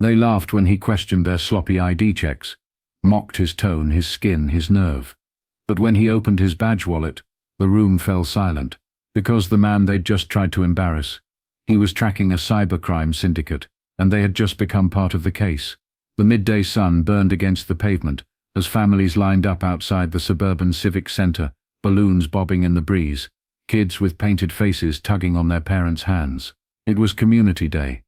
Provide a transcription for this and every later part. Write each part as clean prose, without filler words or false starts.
They laughed when he questioned their sloppy ID checks, mocked his tone, his skin, his nerve. But when he opened his badge wallet, the room fell silent, because the man they'd just tried to embarrass, he was tracking a cybercrime syndicate, and they had just become part of the case. The midday sun burned against the pavement as families lined up outside the suburban civic center, balloons bobbing in the breeze, kids with painted faces tugging on their parents' hands. It was community day.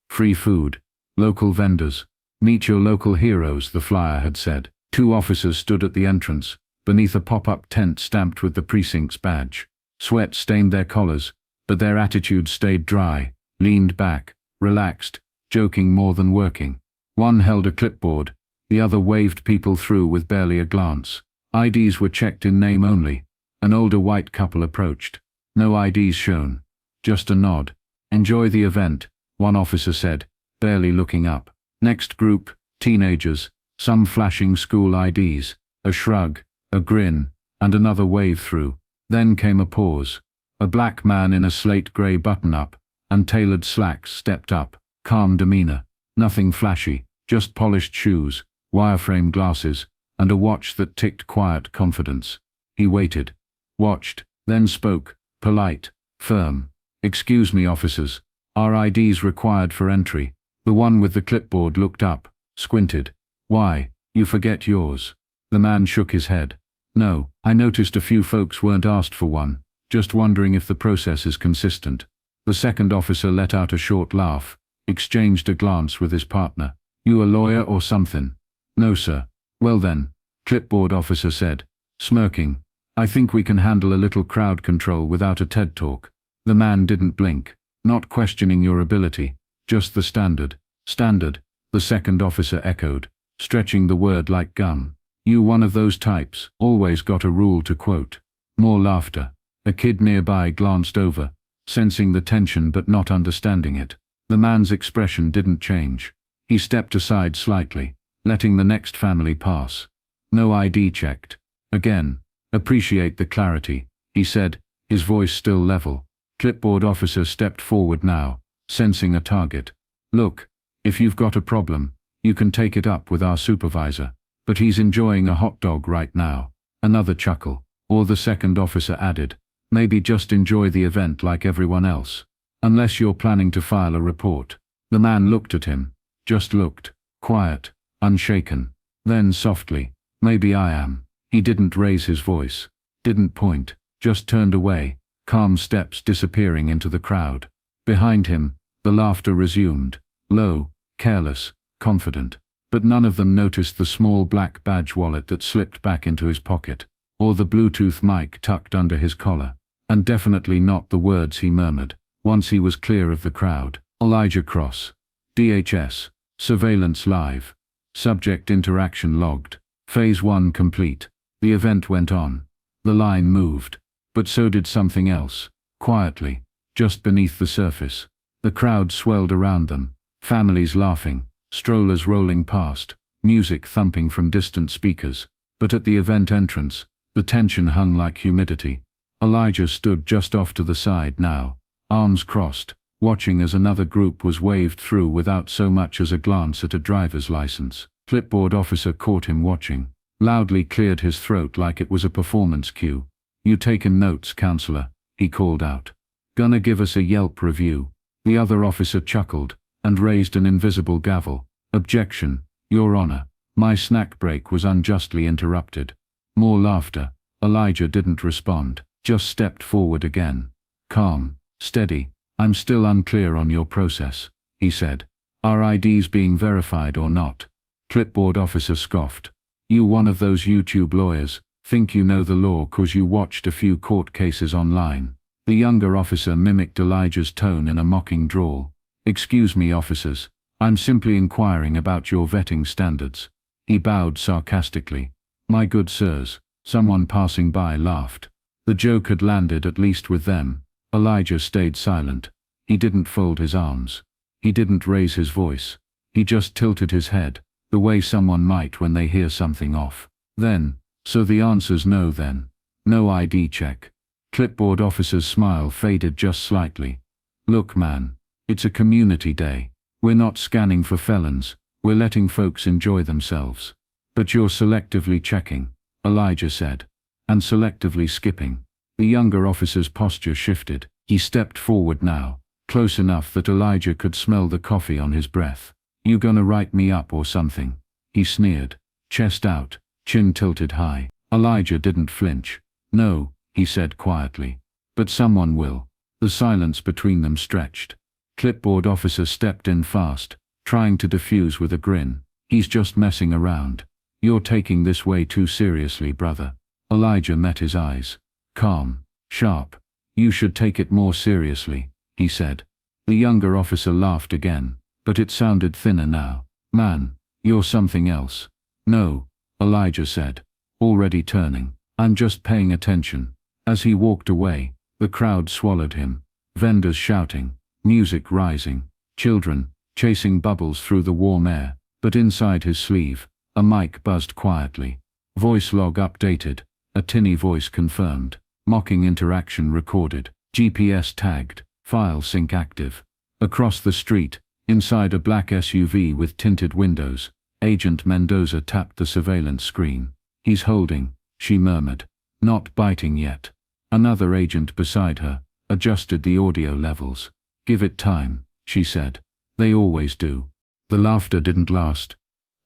Free food, local vendors. Meet your local heroes, the flyer had said. 2 officers stood at the entrance, beneath a pop-up tent stamped with the precinct's badge. Sweat stained their collars, but their attitudes stayed dry, leaned back, relaxed, joking more than working. One held a clipboard, the other waved people through with barely a glance. IDs were checked in name only. An older white couple approached. No IDs shown. Just a nod. Enjoy the event, one officer said, barely looking up. Next group, teenagers, some flashing school IDs, a shrug, a grin, and another wave through. Then came a pause. A black man in a slate-grey button-up and tailored slacks stepped up, calm demeanor. Nothing flashy, just polished shoes, wireframe glasses, and a watch that ticked quiet confidence. He waited, watched, then spoke, polite, firm. "Excuse me, officers. Our IDs required for entry." The one with the clipboard looked up, squinted. "Why, you forget yours?" The man shook his head. "No, I noticed a few folks weren't asked for one. Just wondering if the process is consistent." The second officer let out a short laugh, exchanged a glance with his partner. "You a lawyer or something?" "No, sir." "Well then," clipboard officer said, smirking, "I think we can handle a little crowd control without a TED talk." The man didn't blink. "Not questioning your ability, just the standard." "Standard," the second officer echoed, stretching the word like gum. "You one of those types, always got a rule to quote." More laughter. A kid nearby glanced over, sensing the tension but not understanding it. The man's expression didn't change. He stepped aside slightly, letting the next family pass. "No ID checked." "Again, appreciate the clarity," he said, his voice still level. Clipboard officer stepped forward now, sensing a target. "Look, if you've got a problem, you can take it up with our supervisor, but he's enjoying a hot dog right now." Another chuckle, or the second officer added, "Maybe just enjoy the event like everyone else. Unless you're planning to file a report." The man looked at him, just looked, quiet, unshaken. Then softly, "Maybe I am." He didn't raise his voice, didn't point, just turned away, calm steps disappearing into the crowd. Behind him, the laughter resumed, low, careless, confident. But none of them noticed the small black badge wallet that slipped back into his pocket, or the Bluetooth mic tucked under his collar, and definitely not the words he murmured, once he was clear of the crowd. Elijah Cross. DHS. Surveillance live. Subject interaction logged. Phase 1 complete. The event went on. The line moved. But so did something else, quietly, just beneath the surface. The crowd swelled around them, families laughing, strollers rolling past, music thumping from distant speakers. But at the event entrance, the tension hung like humidity. Elijah stood just off to the side now, arms crossed, watching as another group was waved through without so much as a glance at a driver's license. Clipboard officer caught him watching, loudly cleared his throat like it was a performance cue. "You taken notes, counselor?" he called out. "Gonna give us a Yelp review?" The other officer chuckled, and raised an invisible gavel. "Objection, Your Honor. My snack break was unjustly interrupted." More laughter. Elijah didn't respond, just stepped forward again. Calm, steady. "I'm still unclear on your process," he said. "Are IDs being verified or not?" Clipboard officer scoffed. "You one of those YouTube lawyers, think you know the law 'cause you watched a few court cases online." The younger officer mimicked Elijah's tone in a mocking drawl. "Excuse me, officers. I'm simply inquiring about your vetting standards." He bowed sarcastically. "My good sirs." Someone passing by laughed. The joke had landed at least with them. Elijah stayed silent. He didn't fold his arms. He didn't raise his voice. He just tilted his head, the way someone might when they hear something off. Then, "So the answer's no then? No ID check?" Clipboard officer's smile faded just slightly. "Look man, it's a community day. We're not scanning for felons, we're letting folks enjoy themselves. But you're selectively checking, Elijah said. And selectively skipping. The younger officer's posture shifted. He stepped forward now, close enough that Elijah could smell the coffee on his breath. You gonna write me up or something? He sneered, chest out, chin tilted high. Elijah didn't flinch. No, he said quietly. But someone will. The silence between them stretched. Clipboard officer stepped in fast, trying to defuse with a grin. He's just messing around. You're taking this way too seriously, brother. Elijah met his eyes. Calm, sharp. You should take it more seriously, he said. The younger officer laughed again, but it sounded thinner now. Man, you're something else. No, Elijah said, already turning. I'm just paying attention. As he walked away, the crowd swallowed him. Vendors shouting, music rising, children chasing bubbles through the warm air. But inside his sleeve, a mic buzzed quietly. Voice log updated, a tinny voice confirmed. Mocking interaction recorded. GPS tagged, file sync active. Across the street, inside a black SUV with tinted windows, Agent Mendoza tapped the surveillance screen. He's holding, she murmured. Not biting yet. Another agent beside her adjusted the audio levels. Give it time, she said. They always do. The laughter didn't last.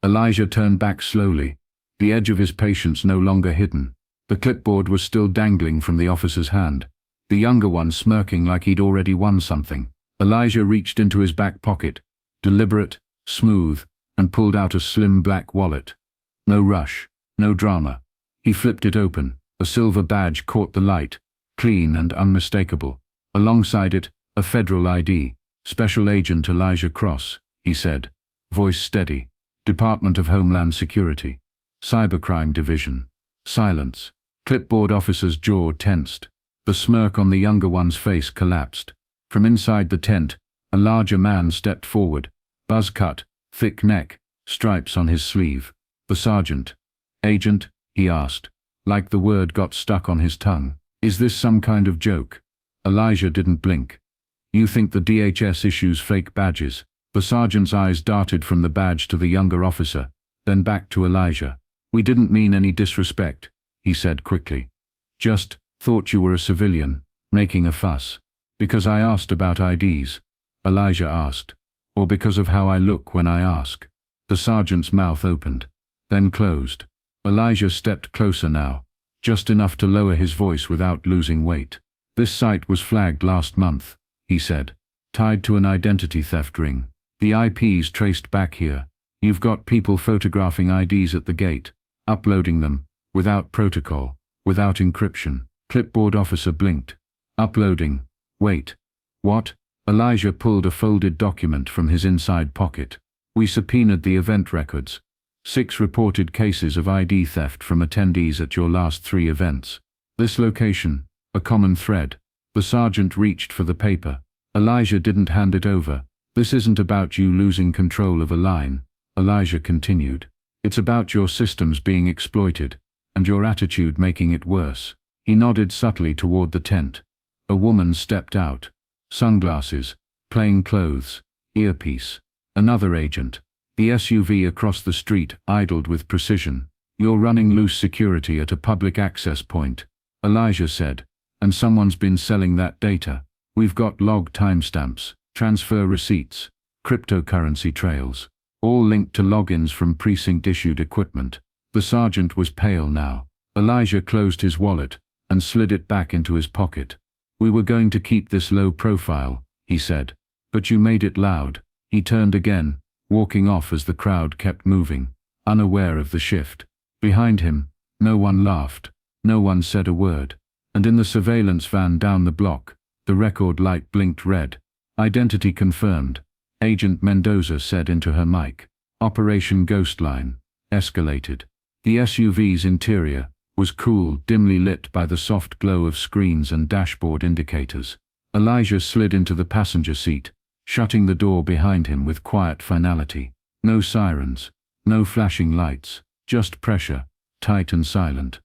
Elijah turned back slowly, the edge of his patience no longer hidden. The clipboard was still dangling from the officer's hand, the younger one smirking like he'd already won something. Elijah reached into his back pocket, deliberate, smooth, and pulled out a slim black wallet. No rush, no drama. He flipped it open. A silver badge caught the light, clean and unmistakable. Alongside it, a federal ID. Special Agent Elijah Cross, he said, voice steady. Department of Homeland Security. Cybercrime Division. Silence. Clipboard officer's jaw tensed. The smirk on the younger one's face collapsed. From inside the tent, a larger man stepped forward. Buzz cut, thick neck, stripes on his sleeve. The sergeant. Agent, he asked, like the word got stuck on his tongue. Is this some kind of joke? Elijah didn't blink. You think the DHS issues fake badges? The sergeant's eyes darted from the badge to the younger officer, then back to Elijah. We didn't mean any disrespect, he said quickly. Just thought you were a civilian, making a fuss. Because I asked about IDs, Elijah asked. Or because of how I look when I ask. The sergeant's mouth opened, then closed. Elijah stepped closer now, just enough to lower his voice without losing weight. This site was flagged last month, he said, tied to an identity theft ring. The IP's traced back here. You've got people photographing IDs at the gate, uploading them, without protocol, without encryption. Clipboard officer blinked. Uploading. Wait. What? Elijah pulled a folded document from his inside pocket. We subpoenaed the event records. 6 reported cases of ID theft from attendees at your last 3 events. This location, a common thread. The sergeant reached for the paper. Elijah didn't hand it over. This isn't about you losing control of a line, Elijah continued. It's about your systems being exploited, and your attitude making it worse. He nodded subtly toward the tent. A woman stepped out. Sunglasses, plain clothes, earpiece. Another agent. The SUV across the street idled with precision. You're running loose security at a public access point, Elijah said, and someone's been selling that data. We've got log timestamps, transfer receipts, cryptocurrency trails, all linked to logins from precinct-issued equipment. The sergeant was pale now. Elijah closed his wallet and slid it back into his pocket. We were going to keep this low profile, he said, but you made it loud. He turned again, walking off as the crowd kept moving, unaware of the shift. Behind him, no one laughed, no one said a word, and in the surveillance van down the block, the record light blinked red. Identity confirmed, Agent Mendoza said into her mic. Operation Ghostline. Escalated. The SUV's interior was cool, dimly lit by the soft glow of screens and dashboard indicators. Elijah slid into the passenger seat, shutting the door behind him with quiet finality. No sirens, no flashing lights, just pressure, tight and silent.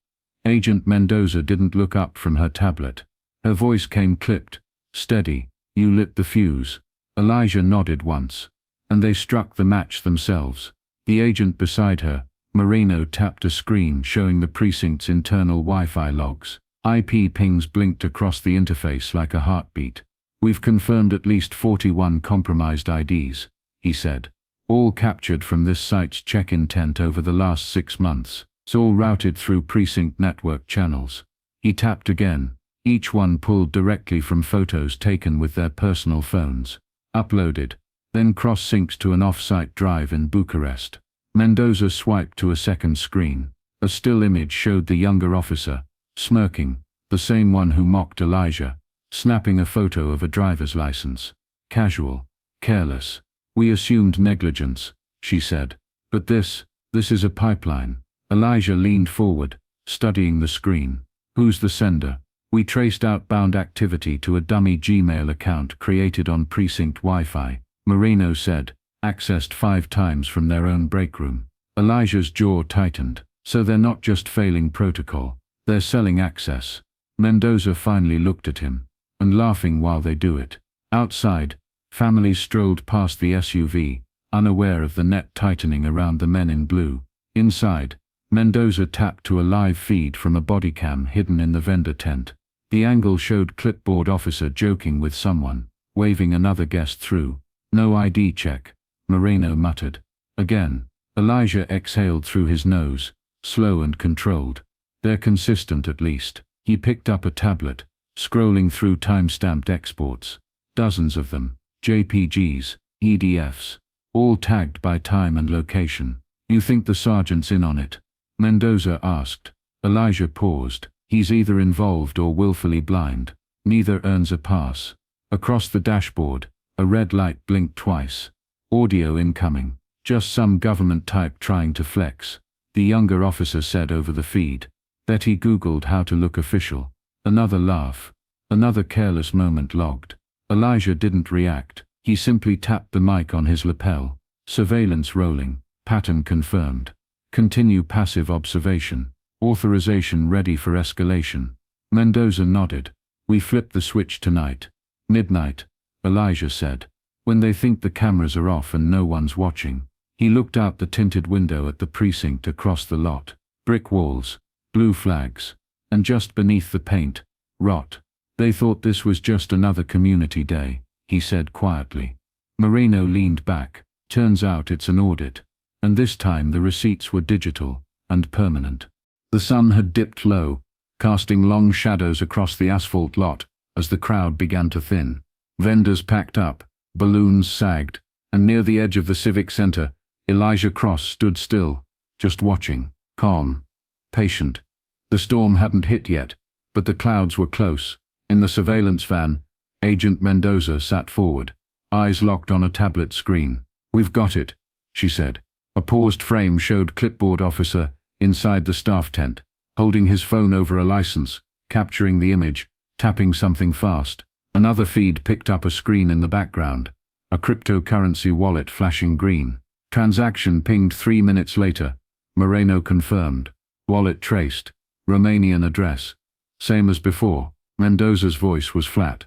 Agent Mendoza didn't look up from her tablet. Her voice came clipped, steady. You lit the fuse. Elijah nodded once. and they struck the match themselves. The agent beside her, Moreno, tapped a screen showing the precinct's internal Wi-Fi logs. IP pings blinked across the interface like a heartbeat. "We've confirmed at least 41 compromised IDs," he said. "All captured from this site's check-in tent over the last 6 months. It's all routed through precinct network channels." He tapped again. Each one pulled directly from photos taken with their personal phones. Uploaded, then cross-syncs to an off-site drive in Bucharest. Mendoza swiped to a second screen. A still image showed the younger officer, smirking, the same one who mocked Elijah, snapping a photo of a driver's license. "Casual, careless. We assumed negligence," she said. "But this is a pipeline." Elijah leaned forward, studying the screen. "Who's the sender?" "We traced outbound activity to a dummy Gmail account created on precinct Wi-Fi," Moreno said. "Accessed 5 times from their own break room." Elijah's jaw tightened. "So they're not just failing protocol, they're selling access." Mendoza finally looked at him, and laughing while they do it. Outside, families strolled past the SUV, unaware of the net tightening around the men in blue. Inside, Mendoza tapped to a live feed from a bodycam hidden in the vendor tent. The angle showed clipboard officer joking with someone, waving another guest through. "No ID check," Moreno muttered. Again, Elijah exhaled through his nose, slow and controlled. "They're consistent at least." He picked up a tablet, scrolling through time-stamped exports. Dozens of them, JPGs, EDFs, all tagged by time and location. "You think the sergeant's in on it?" Mendoza asked. Elijah paused. "He's either involved or willfully blind. Neither earns a pass." Across the dashboard, a red light blinked twice. "Audio incoming. Just some government type trying to flex," the younger officer said over the feed. Bet he Googled how to look official. Another laugh. Another careless moment logged. Elijah didn't react. He simply tapped the mic on his lapel. "Surveillance rolling. Pattern confirmed. Continue passive observation. Authorization ready for escalation." Mendoza nodded. "We flip the switch tonight. Midnight," Elijah said. "When they think the cameras are off and no one's watching." He looked out the tinted window at the precinct across the lot. Brick walls, blue flags, and just beneath the paint, rot. "They thought this was just another community day," he said quietly. Moreno leaned back. "Turns out it's an audit. And this time the receipts were digital and permanent." The sun had dipped low, casting long shadows across the asphalt lot as the crowd began to thin. Vendors packed up, balloons sagged, and near the edge of the civic center, Elijah Cross stood still, just watching, calm, patient. The storm hadn't hit yet, but the clouds were close. In the surveillance van, Agent Mendoza sat forward, eyes locked on a tablet screen. "We've got it," she said. A paused frame showed clipboard officer inside the staff tent, holding his phone over a license, capturing the image, tapping something fast. Another feed picked up a screen in the background, a cryptocurrency wallet flashing green. Transaction pinged 3 minutes later. Moreno confirmed. Wallet traced. Romanian address. Same as before. Mendoza's voice was flat.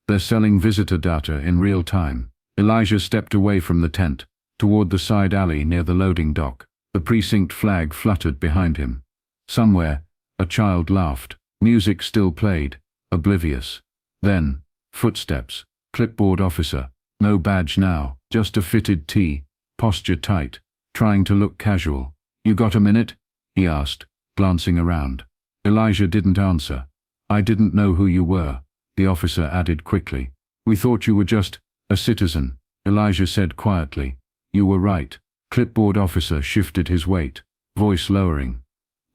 "They're selling visitor data in real time." Elijah stepped away from the tent, toward the side alley near the loading dock. The precinct flag fluttered behind him. Somewhere, a child laughed. Music still played, oblivious. Then, footsteps. Clipboard officer. No badge now, just a fitted tee, posture tight, trying to look casual. "You got a minute?" he asked, glancing around. Elijah didn't answer. "I didn't know who you were," the officer added quickly. "We thought you were just a citizen," Elijah said quietly. "You were right." Clipboard officer shifted his weight, voice lowering.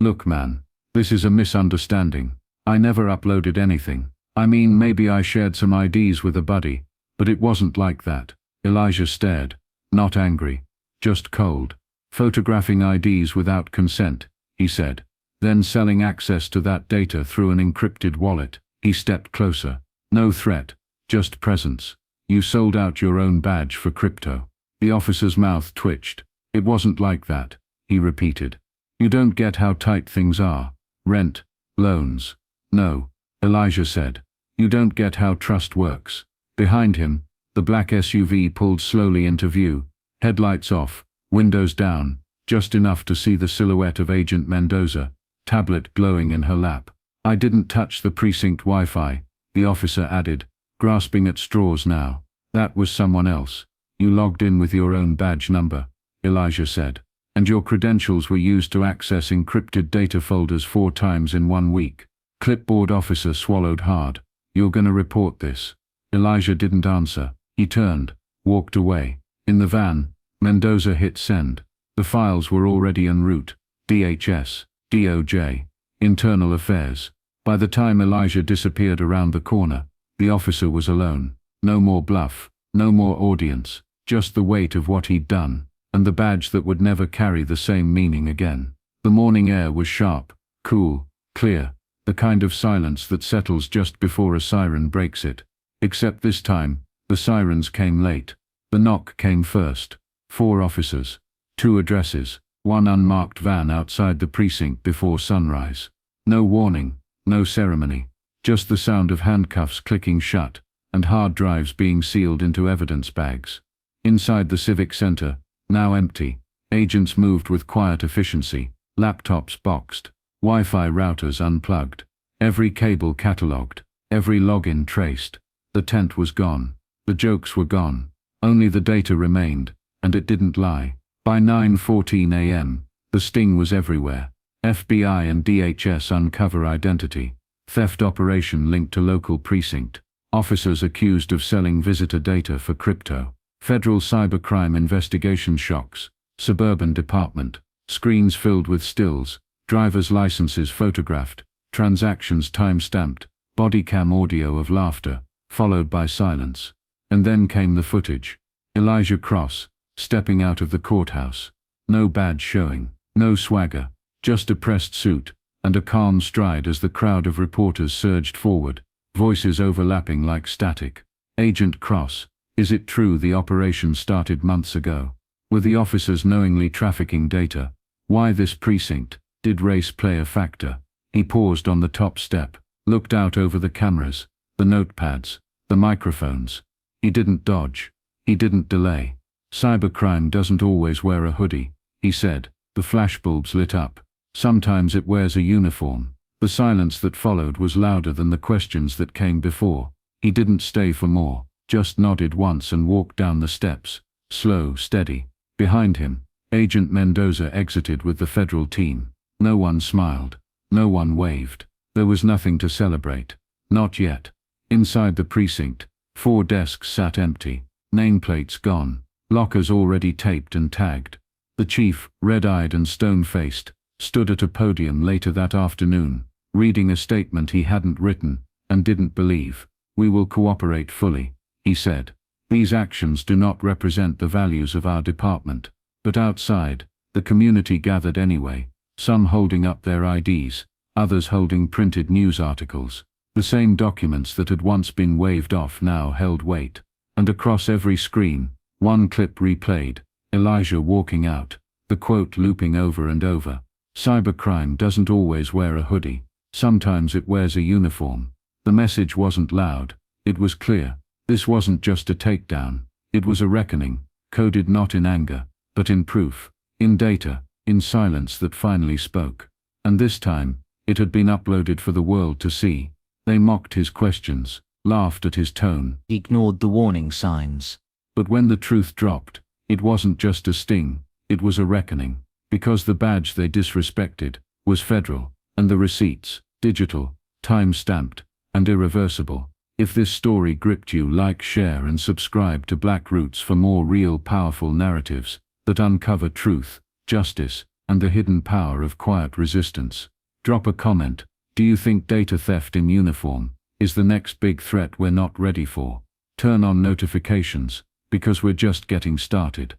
"Look, man, this is a misunderstanding. I never uploaded anything. I mean, maybe I shared some IDs with a buddy, but it wasn't like that." Elijah stared, not angry, just cold. "Photographing IDs without consent," he said, "then selling access to that data through an encrypted wallet." He stepped closer. "No threat, just presence. You sold out your own badge for crypto." The officer's mouth twitched. "It wasn't like that," he repeated. "You don't get how tight things are. Rent, loans." "No," Elijah said. "You don't get how trust works." Behind him, the black SUV pulled slowly into view, Headlights off, windows down, just enough to see the silhouette of Agent Mendoza, tablet glowing in her lap. "I didn't touch the precinct Wi-Fi," the officer added, grasping at straws now. "That was someone else. You logged in with your own badge number," Elijah said. "And your credentials were used to access encrypted data folders 4 times in 1 week." Clipboard officer swallowed hard. "You're gonna report this?" Elijah didn't answer. He turned, walked away. In the van, Mendoza hit send. The files were already en route. DHS, DOJ, Internal Affairs. By the time Elijah disappeared around the corner, the officer was alone. No more bluff, no more audience, just the weight of what he'd done, and the badge that would never carry the same meaning again. The morning air was sharp, cool, clear, the kind of silence that settles just before a siren breaks it. Except this time, the sirens came late. The knock came first. 4 officers, 2 addresses, 1 unmarked van outside the precinct before sunrise. No warning, no ceremony, just the sound of handcuffs clicking shut, and hard drives being sealed into evidence bags. Inside the Civic Center, now empty, agents moved with quiet efficiency, laptops boxed, Wi-Fi routers unplugged, every cable catalogued, every login traced. The tent was gone. The jokes were gone. Only the data remained, and it didn't lie. By 9:14 a.m., the sting was everywhere. FBI and DHS uncover identity. Theft operation linked to local precinct. Officers accused of selling visitor data for crypto. Federal cybercrime investigation shocks. Suburban department. Screens filled with stills. Driver's licenses photographed. Transactions time-stamped. Bodycam audio of laughter, followed by silence. And then came the footage. Elijah Cross, stepping out of the courthouse. No badge showing, no swagger, just a pressed suit, and a calm stride as the crowd of reporters surged forward, voices overlapping like static. "Agent Cross, is it true the operation started months ago? Were the officers knowingly trafficking data? Why this precinct? Did race play a factor?" He paused on the top step, looked out over the cameras, the notepads, the microphones. He didn't dodge. He didn't delay. "Cybercrime doesn't always wear a hoodie," he said. The flashbulbs lit up. "Sometimes it wears a uniform." The silence that followed was louder than the questions that came before. He didn't stay for more, just nodded once and walked down the steps, slow, steady. Behind him, Agent Mendoza exited with the federal team. No one smiled. No one waved. There was nothing to celebrate. Not yet. Inside the precinct, 4 desks sat empty, nameplates gone, lockers already taped and tagged. The chief, red-eyed and stone-faced, stood at a podium later that afternoon, reading a statement he hadn't written, and didn't believe. "We will cooperate fully," he said. "These actions do not represent the values of our department." But outside, the community gathered anyway, some holding up their IDs, others holding printed news articles. The same documents that had once been waved off now held weight. And across every screen, one clip replayed, Elijah walking out, the quote looping over and over. "Cybercrime doesn't always wear a hoodie. Sometimes it wears a uniform." The message wasn't loud. It was clear. This wasn't just a takedown. It was a reckoning, coded not in anger, but in proof, in data, in silence that finally spoke. And this time, it had been uploaded for the world to see. They mocked his questions, laughed at his tone, ignored the warning signs. But when the truth dropped, it wasn't just a sting, it was a reckoning. Because the badge they disrespected was federal, and the receipts, digital, time-stamped, and irreversible. If this story gripped you, like, share and subscribe to Black Roots for more real, powerful narratives that uncover truth, justice, and the hidden power of quiet resistance. Drop a comment. Do you think data theft in uniform is the next big threat we're not ready for? Turn on notifications, because we're just getting started.